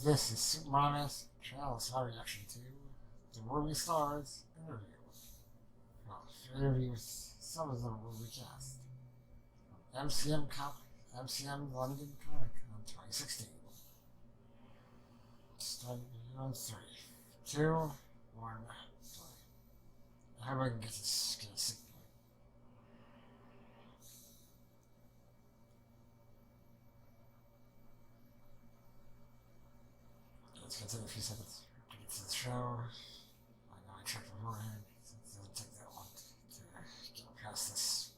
This is Supermonaman Channel's High Reaction to the RWBY Stars interview. Well, interview with some of the RWBY cast. MCM London Comic Con 2016. Starting on 3, 2, 1, 3. I hope I can get this sick. Let's continue a few seconds to get to the show. I know I checked beforehand. It doesn't take that long to get past this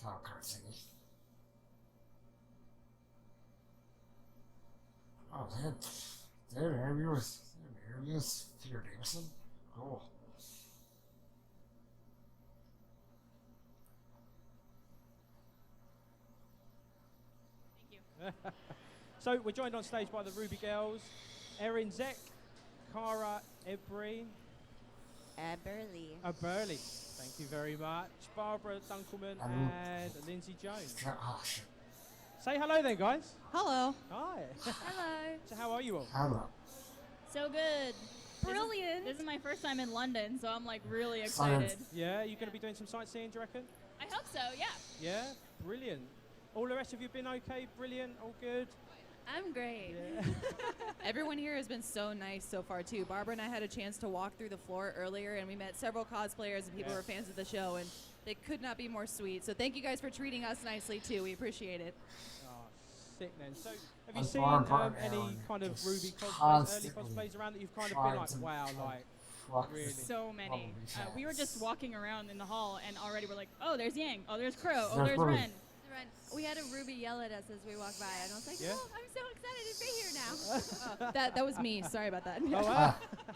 title card thingy. Oh, they had an interview with Peter Davison. Cool. Thank you. So we're joined on stage by the RWBY girls, Erin Zek, Cara Ebrey. Burley. Thank you very much. Barbara Dunkelman and Lindsay Jones. Oh, shit. Say hello then, guys. Hello. Hi. Hello. So how are you all? Hello. So good. Brilliant. This is my first time in London, so I'm like really excited. Yeah, you're going to be doing some sightseeing, do you reckon? I hope so, yeah. Yeah, brilliant. All the rest of you been okay? Brilliant, all good? I'm great. Yeah. Everyone here has been so nice so far too. Barbara and I had a chance to walk through the floor earlier, and we met several cosplayers and people who are fans of the show, and they could not be more sweet. So thank you guys for treating us nicely too. We appreciate it. Oh, sick then. So have you seen any kind of RWBY cosplays, early cosplays around that you've kind of been like, wow, like, really? So many. We were just walking around in the hall, and already we're like, oh, there's Yang, oh, there's Crow, oh, there's Ren. We had a RWBY yell at us as we walked by, and I was like, "Oh, I'm so excited to be here now." That was me. Sorry about that.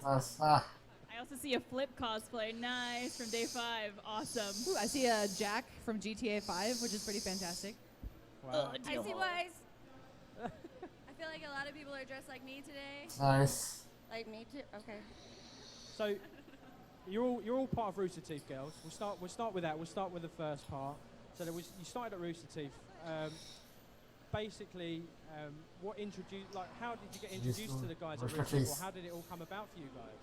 I also see a Flip cosplay, nice, from day 5, awesome. Ooh, I see a Jack from GTA 5, which is pretty fantastic. Wow. I see wise. I feel like a lot of people are dressed like me today. Nice. Like me too. Okay. So you're all part of Rooster Teeth, girls. We'll start with that. We'll start with the first part. So you started at Rooster Teeth. Basically, how did you get introduced to the guys at Rooster Teeth? Or how did it all come about for you guys?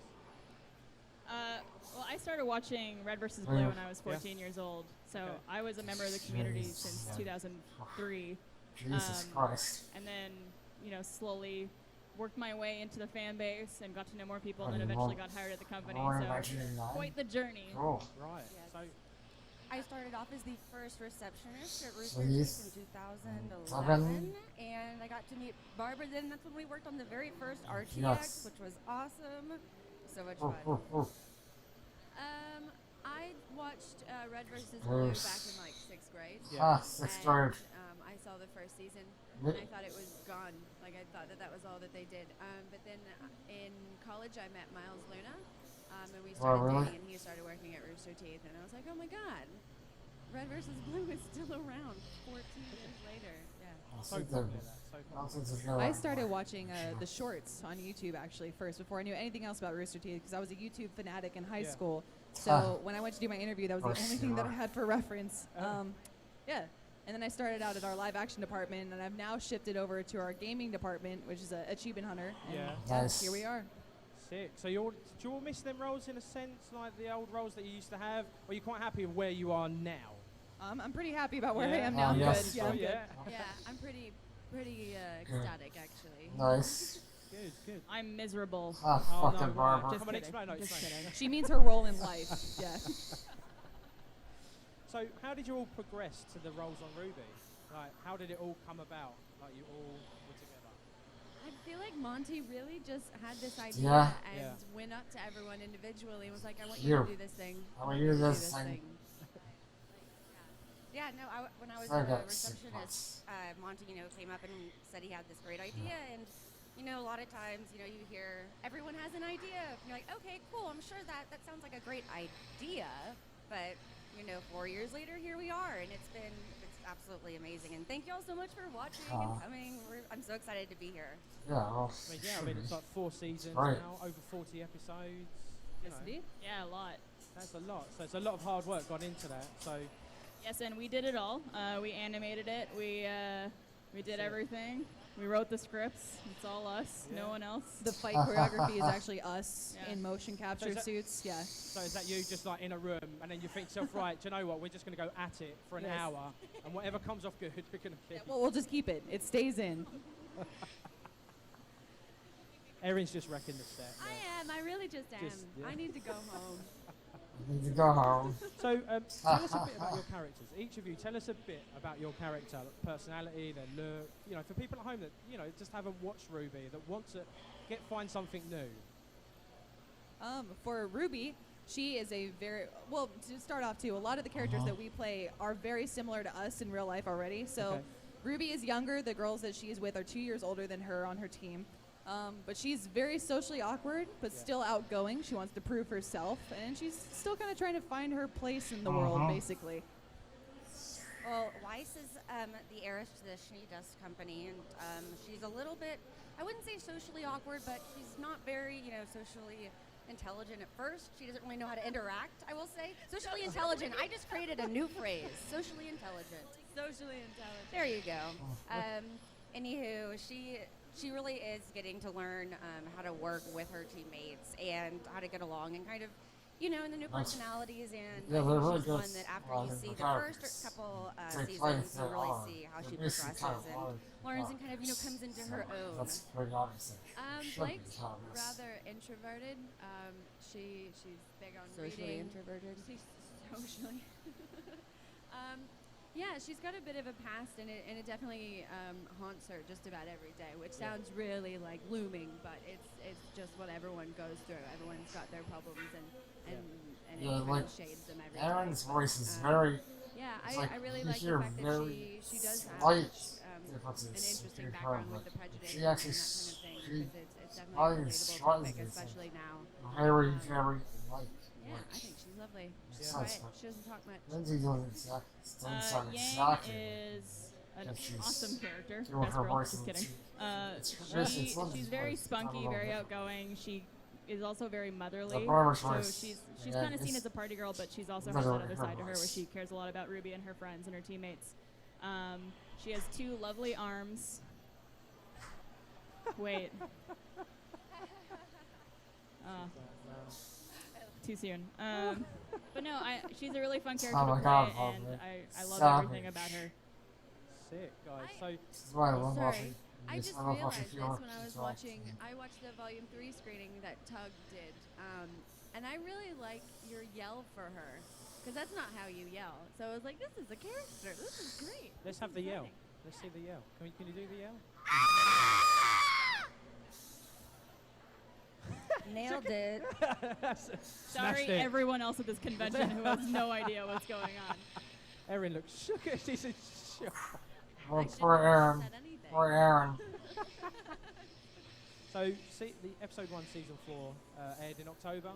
Well, I started watching Red vs. Blue when I was 14 years old. So I was a member of the community since 2003. Jesus Christ. And then, slowly worked my way into the fan base and got to know more people, and then eventually got hired at the company. So quite the journey. Cool. Right. Yes. So I started off as the first receptionist at Rooster Please. Teeth in 2011, and I got to meet Barbara then. That's when we worked on the very first RTX, which was awesome. So much fun. I watched Red vs. Blue back in like 6th grade. Yeah. 6th grade. I saw the first season, and I thought it was gone. Like, I thought that was all that they did. But then in college, I met Miles Luna. And we started dating, and he started working at Rooster Teeth, and I was like, oh my god, Red vs. Blue is still around 14 years later. Yeah. so cool. I started watching the shorts on YouTube actually first before I knew anything else about Rooster Teeth, because I was a YouTube fanatic in high school. So when I went to do my interview, that was the only thing that I had for reference. Yeah. And then I started out at our live action department, and I've now shifted over to our gaming department, which is Achievement Hunter. And Nice. here we are. Sick. So do you all miss them roles in a sense, like the old roles that you used to have? Or are you quite happy with where you are now? I'm pretty happy about where I am now. Oh, I'm yes. good. Yeah, I'm good. Yeah, I'm pretty ecstatic actually. Nice. Good. I'm miserable. Fucking no, Barbara. Just Come on, kidding. explain. Just kidding. She means her role in life. Yeah. So how did you all progress to the roles on RWBY? Like, how did it all come about? Like, you all were together? I feel like Monty really just had this idea and went up to everyone individually and was like, I want you to do this thing. I want you to do this thing. Yeah, no, when I was a receptionist, Monty, came up and said he had this great idea, and, a lot of times, you hear everyone has an idea. And you're like, okay, cool, I'm sure that sounds like a great idea, but, 4 years later, here we are, and it's absolutely amazing. And thank you all so much for watching and coming. I'm so excited to be here. Yeah, well, it's like 4 seasons now, over 40 episodes. Yes, indeed. Yeah, a lot. That's a lot. So it's a lot of hard work gone into that. So Yes, and we did it all. We animated it. We did everything. We wrote the scripts. It's all us, no one else. The fight choreography is actually us Yeah. in motion capture suits. Yeah. So is that you just like in a room and then you think to yourself, right, do you know what, we're just going to go at it for an hour and whatever comes off good, we're going to keep. Yeah, well, we'll just keep it. It stays in. Erin's just wrecking the set. I am. I really just am. I need to go home. I need to go home. So tell us a bit about your characters. Each of you, tell us a bit about your character, personality, their look. You know, for people at home that, you know, just haven't watched RWBY, that want to find something new. For Ruby, she is a very, well, to start off too, a lot of the characters that we play are very similar to us in real life already. So Ruby is younger. The girls that she is with are 2 years older than her on her team. But she's very socially awkward, but still outgoing. She wants to prove herself, and she's still kind of trying to find her place in the world, basically. Well, Weiss is the heiress to the Schnee Dust Company, and she's a little bit, I wouldn't say socially awkward, but she's not very, socially intelligent at first. She doesn't really know how to interact, I will say. Socially intelligent. I just created a new phrase. Socially intelligent. Socially intelligent. There you go. Anywho, she really is getting to learn how to work with her teammates and how to get along and kind of, and the new personalities. And Yeah, they're really she's good. one that after you see the first couple seasons, you really see how she progresses and learns and kind of, comes into her own. That's very obvious. Blake's rather introverted. She's big on Socially reading. introverted. She's socially. Yeah, she's got a bit of a past, and it definitely haunts her just about every day, which sounds really like looming, but it's just what everyone goes through. Everyone's got their problems, and it kind of shades them every day. Erin's voice is very. Yeah, like I really you like hear the fact that very she does have slight an differences interesting between background her, with the but prejudice she and that actually kind of thing, she because it's definitely a always relatable tries topic, to especially now. very very like. Yeah, I think she's lovely. She's Yeah. quiet. She doesn't talk much. Lindsay doesn't sound Yang exactly. is an She's awesome character. doing Best her girl, voice just and kidding. it's Lindsay's She's very voice. spunky, I don't very know. outgoing. She is also very motherly. The barber's So voice. she's Yeah, kind of seen it's as a party girl, but she's also has literally that other her side to her where voice. she cares a lot about RWBY and her friends and her teammates. She has 2 lovely arms. Wait. Too soon. But no, she's a really fun character Oh to my play, God, and man. I love Savage. everything about her. Sick, guys. So This is why I love Sorry. watching. I this. just love realized watching this Fiona when I was as well. watching. I watched the Volume 3 screening that Tug did, and I really like your yell for her, because that's not how you yell. So I was like, this is a character. This is great. let's have the yell. Let's see the yell. Can you do the yell? Nailed it. Sorry, it. everyone else at this convention who has no idea what's going on. Erin looks shook. She's in shock. Well, I shouldn't poor have Aaron. said anything. Poor Aaron. So, see, the episode 1, season 4 aired in October.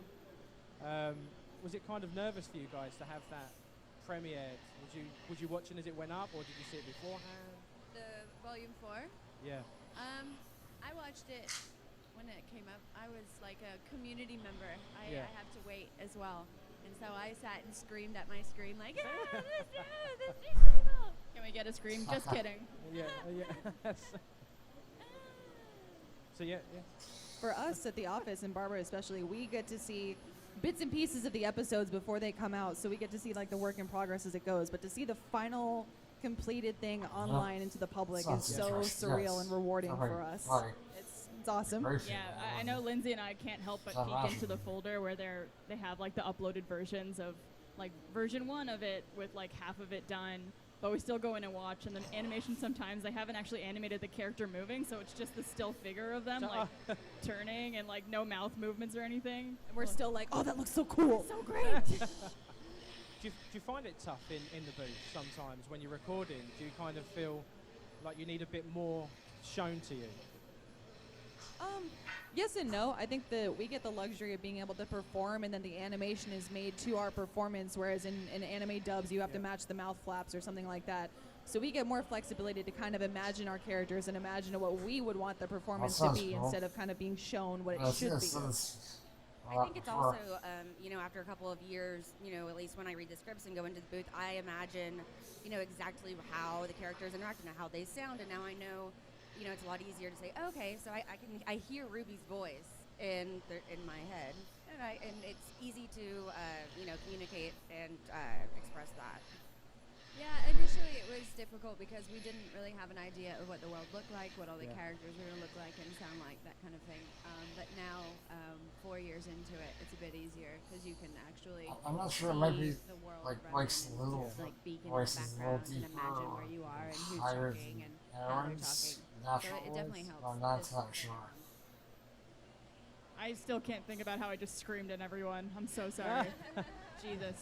Was it kind of nervous for you guys to have that premiered? Was you watching as it went up, or did you see it beforehand? The Volume 4. Yeah. I watched it when it came up. I was like a community member. I have to wait as well. And so I sat and screamed at my screen like, ah, this is cool. Can we get a scream? Just kidding. Yeah. So yeah. For us at the office, and Barbara especially, we get to see bits and pieces of the episodes before they come out, so we get to see like the work in progress as it goes. But to see the final completed thing online into the public is so surreal and rewarding for us. It's awesome. Yeah, I know Lindsay and I can't help but peek into the folder where they have like the uploaded versions of like version 1 of it with like half of it done, but we still go in and watch. And the animation, sometimes they haven't actually animated the character moving, so it's just the still figure of them like turning and like no mouth movements or anything. And we're still like, oh, that looks so cool. So great. Do you find it tough in the booth sometimes when you're recording? Do you kind of feel like you need a bit more shown to you? Yes and no. I think that we get the luxury of being able to perform, and then the animation is made to our performance, whereas in anime dubs, you have to match the mouth flaps or something like that. So we get more flexibility to kind of imagine our characters and imagine what we would want the performance to be instead of kind of being shown what it should be. I think it's also, after a couple of years, at least when I read the scripts and go into the booth, I imagine, exactly how the characters interact and how they sound, and now I know, you know, it's a lot easier to say, okay, so I hear Ruby's voice in my head, and it's easy to you know, communicate and express that. Yeah, initially it was difficult because we didn't really have an idea of what the world looked like, what all the characters were going to look like and sound like, that kind of thing. But now, 4 years into it, it's a bit easier because you can actually I'm not sure, it see might be the world like rather Mike's than little just, like beacon in the voices a little background and deeper, imagine or where you are and who's higher talking than and how they're Aaron's talking. natural So it definitely voice. helps. I'm not It's- entirely sure. I still can't think about how I just screamed at everyone. I'm so sorry. Jesus.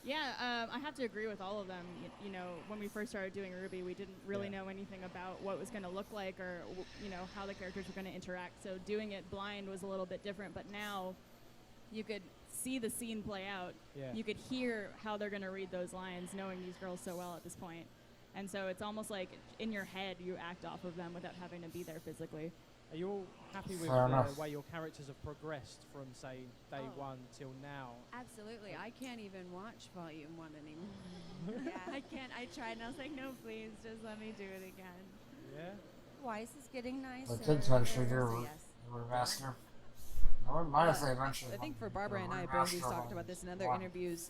Yeah, I have to agree with all of them. You know, when we first started doing RWBY, we didn't really know anything about what it was going to look like or, you know, how the characters were going to interact. So doing it blind was a little bit different. But now you could see the scene play out. Yeah. You could hear how they're going to read those lines, knowing these girls so well at this point. And so it's almost like in your head you act off of them without having to be there physically. Are you all happy with Fair the enough. way your characters have progressed from, say, day Oh. one till now? Absolutely. I can't even watch Volume 1 anymore. I can't. I tried and I was like, no, please, just let me do it again. Yeah? Why is this getting nicer? The kids eventually do So a yes. remaster. I wouldn't mind if they eventually. I think for do a Barbara and I, remaster both we've talked on about this in other one. interviews.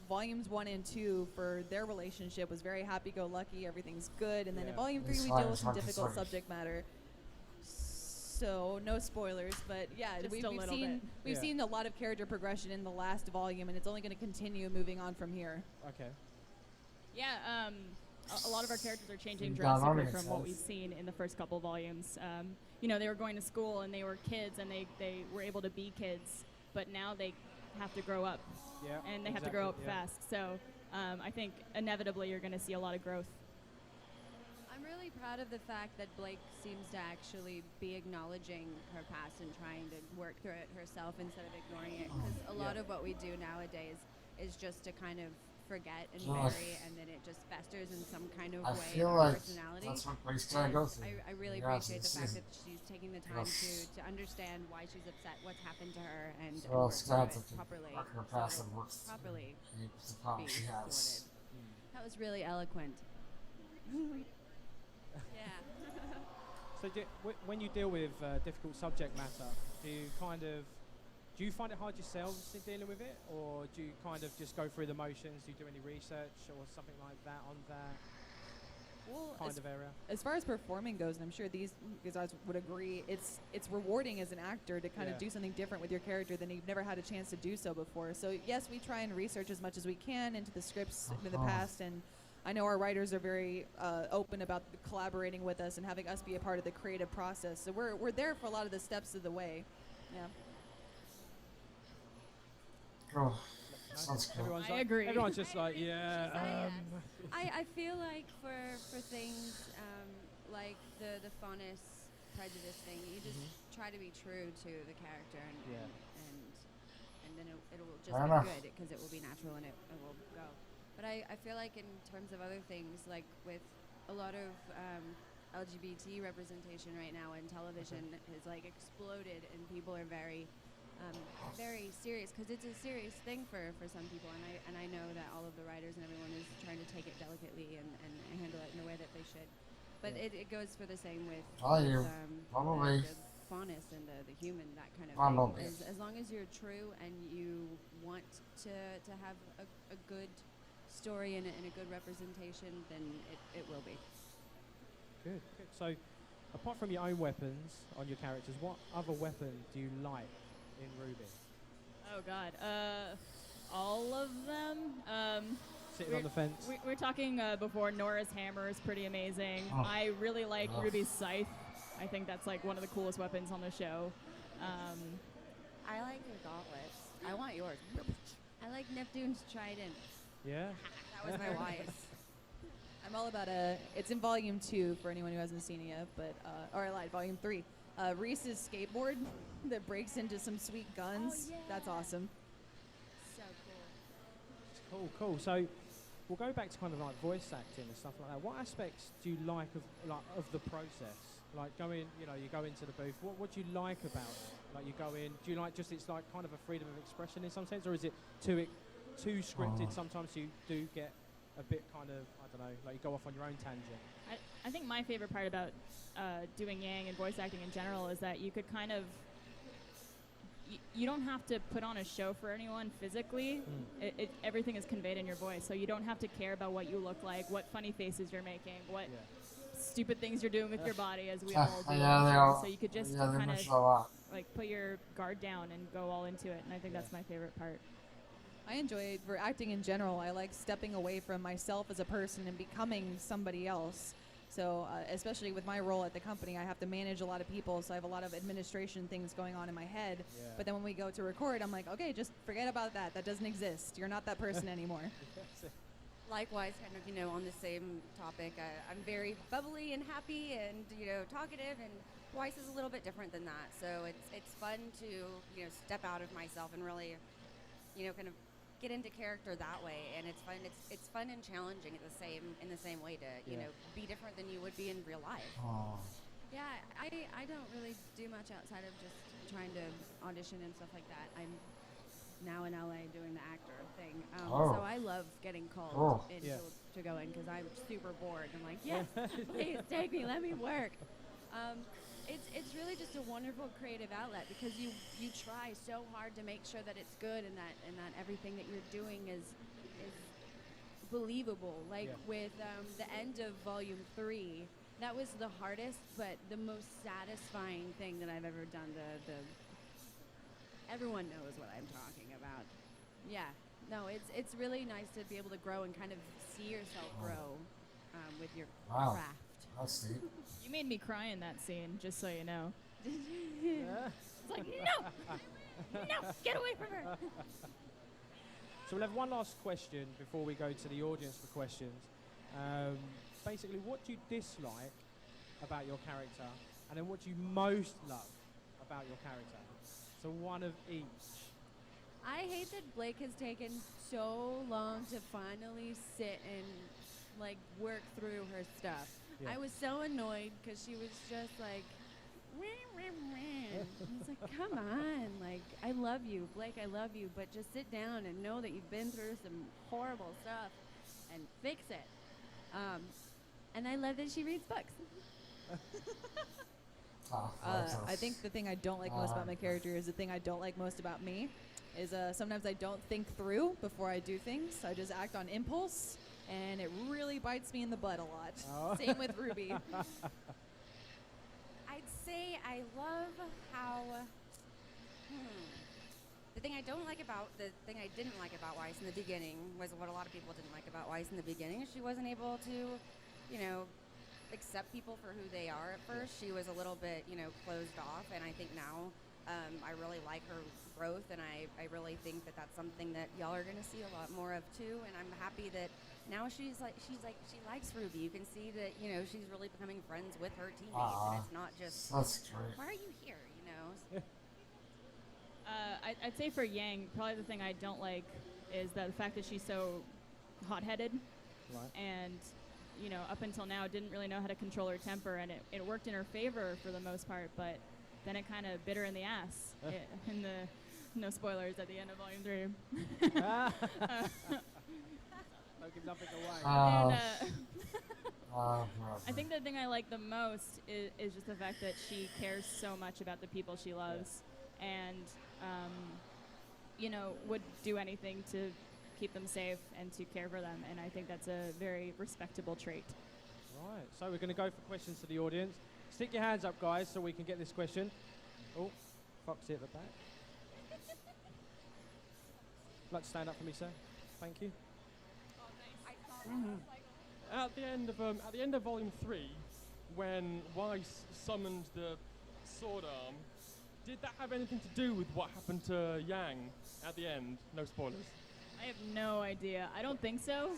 Volumes 1 and 2 for their relationship was very happy-go-lucky. Everything's good, and then in Yeah. Volume 3 It's we fine, deal with it's some not difficult concerning. subject matter. So no spoilers, but yeah, Just we've a little seen bit. we've Yeah. seen a lot of character progression in the last volume, and it's only going to continue moving on from here. Okay. Yeah, a lot of our characters are changing You've got drastically audience from what heads. we've seen in the first couple volumes. You know, they were going to school and they were kids and they were able to be kids, but now they have to grow up Yeah. and they have to grow up fast. So I think inevitably you're going to see a lot of growth. I'm really proud of the fact that Blake seems to actually be acknowledging her past and trying to work through it herself instead of ignoring it. Because a lot of what we do nowadays is just to kind of forget and Yeah. bury, and then it just festers in some kind of I way in feel our like personality. that's what Blake's trying to go through. I really Yeah, appreciate the it's fact easy. that she's taking the time Yes. to understand why she's upset, what's happened to her, and So work it's got through to it properly. work her so past it'll and work properly the problem be she has. sorted. That was really eloquent. Yeah. So when you deal with difficult subject matter, do you find it hard yourselves in dealing with it, or do you kind of just go through the motions? Do you do any research or something like that on that Well, kind of area? as far as performing goes, and I'm sure these guys would agree, it's rewarding as an actor to kind of Yeah. do something different with your character than you've never had a chance to do so before. So yes, we try and research as much as we can into the scripts in the past, and I know our writers are very open about collaborating with us and having us be a part of the creative process. So we're there for a lot of the steps of the way. Yeah. Cool. Sounds cool. Everyone's I like, agree. Everyone's just like, She's yeah. like, I feel like for things like the faunus prejudice thing, you just try to be true to the character, and Yeah. and then it will just Fair be enough. good because it will be natural and it will go. But I feel like in terms of other things, like with a lot of LGBT representation right now in television has like exploded, and people are very very serious because it's a serious thing for some people, and I know that all of the writers and everyone is trying to take it delicately and handle it in the way that they should. But it goes for the same with, Bumblebee. the faunus and the human, that kind of Bumblebee. thing. As long as you're true and you want to have a good story and a good representation, then it will be. Good. So, apart from your own weapons on your characters, what other weapon do you like in RWBY? Oh God, all of them. Sitting on the fence. We're talking before. Nora's hammer is pretty amazing. Oh. I really like Oh. Ruby's scythe. I think that's like one of the coolest weapons on the show. I like your gauntlets. I want yours. I like Neptune's trident. Yeah. That was my wife's. I'm all about it's in volume 2 for anyone who hasn't seen it yet, but or I lied, volume 3. Reese's skateboard that breaks into some sweet guns. Oh, yeah. That's awesome. So cool. Cool. So, we'll go back to kind of like voice acting and stuff like that. What aspects do you like of the process? Like going, you go into the booth. What do you like about it? Like you go in. Do you like just it's like kind of a freedom of expression in some sense, or is it too scripted? Sometimes you do get a bit kind of, I don't know, like you go off on your own tangent. I I think my favorite part about doing Yang and voice acting in general is that you could kind of you don't have to put on a show for anyone physically. Everything is conveyed in your voice, so you don't have to care about what you look like, what funny faces you're making, what stupid things you're doing with your body, as we all do. So you could just kind of like put your guard down and go all into it, and I think that's my favorite part. I enjoy, for acting in general, I like stepping away from myself as a person and becoming somebody else. So especially with my role at the company, I have to manage a lot of people, so I have a lot of administration things going on in my head. But then when we go to record, I'm like, okay, just forget about that. That doesn't exist. You're not that person anymore. Likewise, kind of, on the same topic, I'm very bubbly and happy and, talkative, and Weiss is a little bit different than that. So it's fun to, step out of myself and really, kind of get into character that way, and it's fun. It's fun and challenging in the same way to be different than you would be in real life. Yeah, I don't really do much outside of just trying to audition and stuff like that. I'm now in LA doing the actor thing, so I love getting called in to go in because I'm super bored. I'm like, yes, please take me, let me work. It's really just a wonderful creative outlet because you try so hard to make sure that it's good and that everything that you're doing is believable. Like with the end of Volume 3, that was the hardest but the most satisfying thing that I've ever done. Everyone knows what I'm talking about. Yeah, no, it's really nice to be able to grow and kind of see yourself grow with your craft. That's deep. You made me cry in that scene, just so you know. It's like, no, get away from her. So we'll have one last question before we go to the audience for questions. Basically, what do you dislike about your character, and then what do you most love about your character? So one of each. I hate that Blake has taken so long to finally sit and work through her stuff. I was so annoyed because she was just like, it's like, come on, I love you, Blake, I love you, but just sit down and know that you've been through some horrible stuff and fix it. And I love that she reads books. I think the thing I don't like most about my character is the thing I don't like most about me is sometimes I don't think through before I do things. I just act on impulse, and it really bites me in the butt a lot. Same with RWBY. I'd say I love how the thing I didn't like about Weiss in the beginning was what a lot of people didn't like about Weiss in the beginning. She wasn't able to, accept people for who they are at first. She was a little bit, closed off, and I think now I really like her growth, and I really think that that's something that y'all are going to see a lot more of too, and I'm happy that now she likes RWBY. You can see that, she's really becoming friends with her teammates, and it's not just, why are you here, I'd say for Yang, probably the thing I don't like is the fact that she's so hot-headed, and up until now didn't really know how to control her temper, and it worked in her favor for the most part, but then it kind of bit her in the ass in the, no spoilers, at the end of Volume 3. Don't give nothing away. I think the thing I like the most is just the fact that she cares so much about the people she loves, and would do anything to keep them safe and to care for them, and I think that's a very respectable trait. Right, so we're going to go for questions to the audience. Stick your hands up, guys, so we can get this question. Oh, Foxy at the back. Like to stand up for me, sir? Thank you. At the end of Volume 3, when Weiss summoned the sword arm, did that have anything to do with what happened to Yang at the end? No spoilers. I have no idea. I don't think so.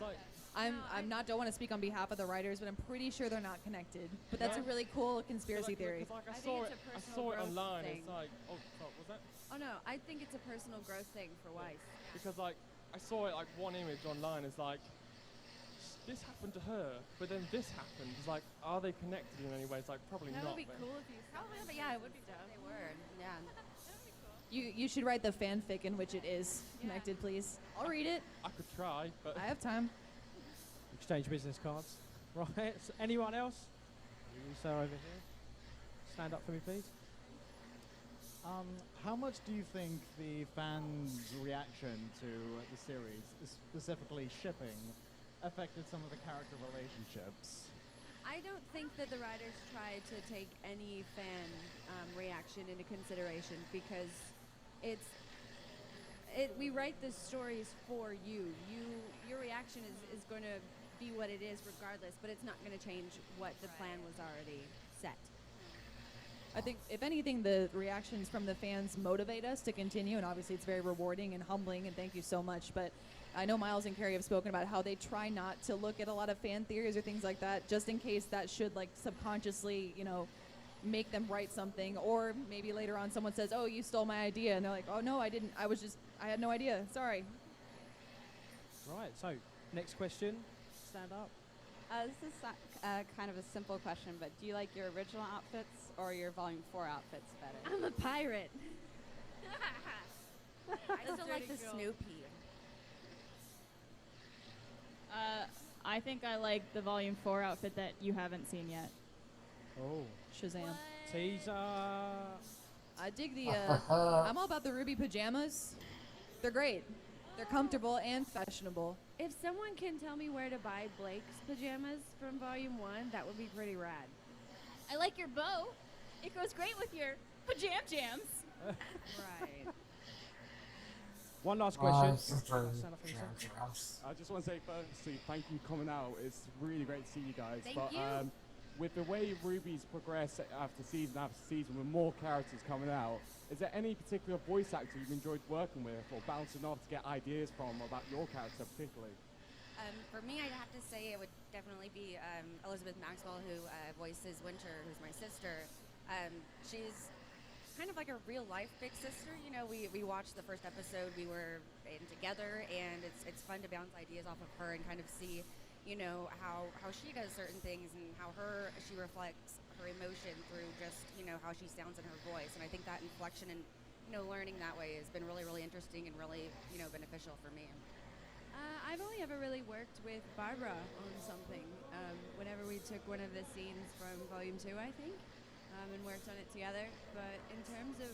Don't want to speak on behalf of the writers, but I'm pretty sure they're not connected. But that's a really cool conspiracy theory. I saw it online. Thing. It's like, oh, was that? Oh no, I think it's a personal growth thing for Weiss. Because I saw it one image online. It's like, this happened to her, but then this happened. It's like, are they connected in any way? It's like, probably not. That would be cool if you probably, but yeah, it would be dope. They were, yeah. You should write the fanfic in which it is connected, please. I'll read it. I could try, but I have time. Exchange business cards. Right, so anyone else? You sir over here. Stand up for me, please. How much do you think the fans' reaction to the series, specifically shipping, affected some of the character relationships? I don't think that the writers tried to take any fan reaction into consideration because we write the stories for you. Your reaction is going to be what it is regardless, but it's not going to change what the plan was already set. I think, if anything, the reactions from the fans motivate us to continue, and obviously it's very rewarding and humbling, and thank you so much. But I know Miles and Carrie have spoken about how they try not to look at a lot of fan theories or things like that, just in case that should, like, subconsciously, make them write something. Or maybe later on someone says, oh, you stole my idea, and they're like, oh, no, I didn't. I had no idea. Sorry. Right, so next question. Stand up. This is kind of a simple question, but do you like your original outfits or your Volume 4 outfits better? I'm a pirate. I still like the cool. Snoopy. I think I like the Volume 4 outfit that you haven't seen yet. Oh. Shazam. What? Teaser. I dig the, I'm all about the RWBY pajamas. They're great. They're comfortable and fashionable. If someone can tell me where to buy Blake's pajamas from Volume 1, that would be pretty rad. I like your bow. It goes great with your jams. Right. One last question. Stand up for me, sir. I just want to say firstly, thank you for coming out. It's really great to see you guys. Thank but you. With the way RWBY's progressed after season, with more characters coming out, is there any particular voice actor you've enjoyed working with or bouncing off to get ideas from about your character particularly? For me, I'd have to say it would definitely be Elizabeth Maxwell, who voices Winter, who's my sister. She's kind of like a real-life big sister. We watched the first episode. We were in together, and it's fun to bounce ideas off of her and kind of see, how she does certain things and how she reflects her emotion through just, how she sounds in her voice. And I think that inflection and, learning that way has been really, really interesting and really, beneficial for me. I've only ever really worked with Barbara on something. Whenever we took one of the scenes from Volume 2, I think, and worked on it together. But in terms of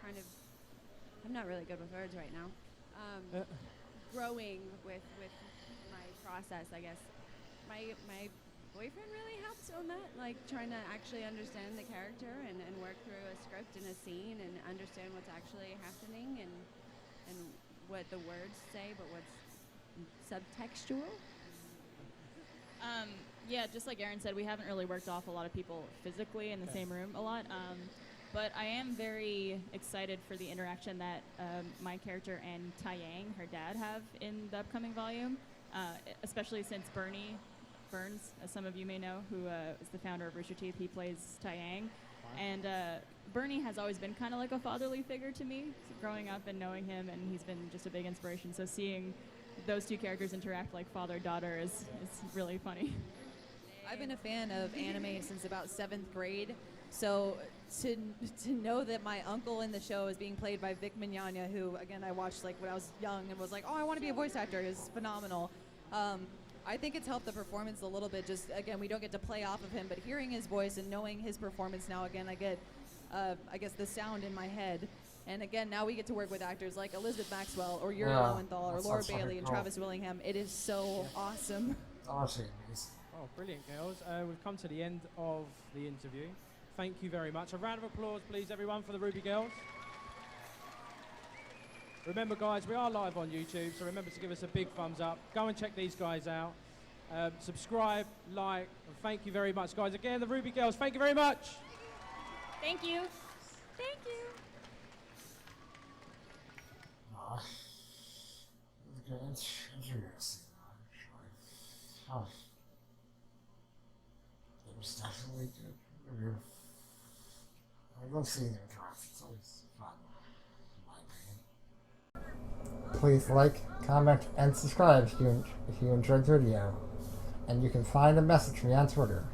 I'm not really good with words right now. Growing with my process, I guess. My boyfriend really helped on that, like trying to actually understand the character and work through a script and a scene and understand what's actually happening and what the words say, but what's subtextual. Yeah, just like Aaron said, we haven't really worked off a lot of people physically in the same room a lot. But I am very excited for the interaction that my character and Taeyang, her dad, have in the upcoming volume, especially since Bernie Burns, as some of you may know, who is the founder of Rooster Teeth, he plays Taeyang. Wow. And Bernie has always been kind of like a fatherly figure to me, growing up and knowing him, and he's been just a big inspiration. So seeing those two characters interact like father-daughter is really funny. I've been a fan of anime since about 7th grade, so to know that my uncle in the show is being played by Vic Mignogna, who, again, I watched like when I was young and was like, oh, I want to be a voice actor, is phenomenal. I think it's helped the performance a little bit. Just, again, we don't get to play off of him, but hearing his voice and knowing his performance now, again, I get, I guess, the sound in my head. And again, now we get to work with actors like Elizabeth Maxwell or Yuri Lowenthal or Laura Bailey and Travis Willingham. It is so awesome. Honestly, Oh, brilliant, girls. We've come to the end of the interview. Thank you very much. A round of applause, please, everyone, for the RWBY girls. Remember, guys, we are live on YouTube, so remember to give us a big thumbs up. Go and check these guys out. Subscribe, like, and thank you very much, guys. Again, the RWBY girls, thank you very much. Thank you. Thank you. Interesting, actually. It was definitely good. I love seeing them interact. It's always fun, in my opinion. Please like, comment, and subscribe if you enjoyed the video. And you can find and message me on Twitter.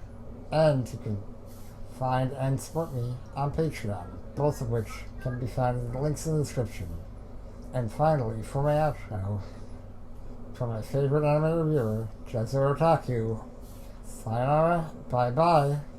And you can find and support me on Patreon, both of which can be found in the links in the description. And finally, for my outro, from my favorite anime reviewer, Jetsu Otaku, Sayonara. Bye bye.